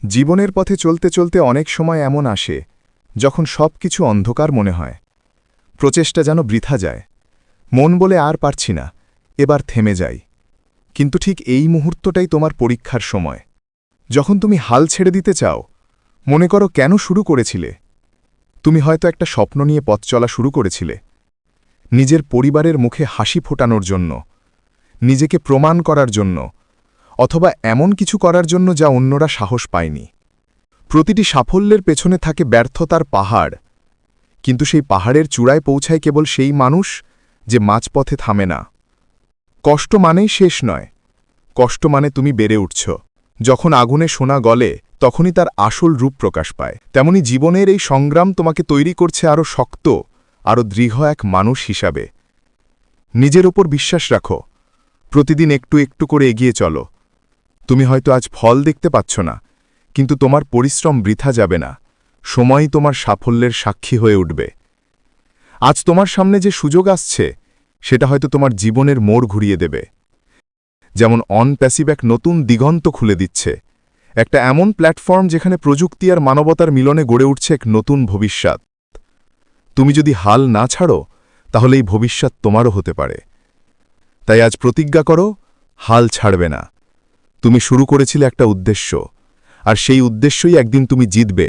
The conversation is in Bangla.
জীবনের পথে চলতে চলতে অনেক সময় এমন আসে যখন সব কিছু অন্ধকার মনে হয়, প্রচেষ্টা যেন বৃথা যায়, মন বলে আর পারছি না, এবার থেমে যাই। কিন্তু ঠিক এই মুহূর্তটাই তোমার পরীক্ষার সময়, যখন তুমি হাল ছেড়ে দিতে চাও। মনে করো কেন শুরু করেছিলে। তুমি হয়তো একটা স্বপ্ন নিয়ে পথ চলা শুরু করেছিলে, নিজের পরিবারের মুখে হাসি ফোটানোর জন্য, নিজেকে প্রমাণ করার জন্য, অথবা এমন কিছু করার জন্য যা অন্যরা সাহস পায়নি। প্রতিটি সাফল্যের পেছনে থাকে ব্যর্থতার পাহাড়, কিন্তু সেই পাহাড়ের চূড়ায় পৌঁছায় কেবল সেই মানুষ যে মাঝপথে থামে না। কষ্ট মানেই শেষ নয়, কষ্ট মানে তুমি বেড়ে উঠছ। যখন আগুনে সোনা গলে তখনই তার আসল রূপ প্রকাশ পায়। তেমনি জীবনের এই সংগ্রাম তোমাকে তৈরি করছে আরও শক্ত, আরও দৃঢ় এক মানুষ হিসাবে। নিজের ওপর বিশ্বাস রাখো, প্রতিদিন একটু একটু করে এগিয়ে চলো। তুমি হয়তো আজ ফল দেখতে পাচ্ছ না, কিন্তু তোমার পরিশ্রম বৃথা যাবে না, সময়ই তোমার সাফল্যের সাক্ষী হয়ে উঠবে। আজ তোমার সামনে যে সুযোগ আসছে সেটা হয়তো তোমার জীবনের মোড় ঘুরিয়ে দেবে। যেমন অনপ্যাসিভ এক নতুন দিগন্ত খুলে দিচ্ছে, একটা এমন প্ল্যাটফর্ম যেখানে প্রযুক্তি আর মানবতার মিলনে গড়ে উঠছে এক নতুন ভবিষ্যৎ। তুমি যদি হাল না ছাড়ো তাহলে এই ভবিষ্যৎ তোমারও হতে পারে। তাই আজ প্রতিজ্ঞা করো, হাল ছাড়বে না। তুমি শুরু করেছিলে একটা উদ্দেশ্য, আর সেই উদ্দেশ্যই একদিন তুমি জিতবে।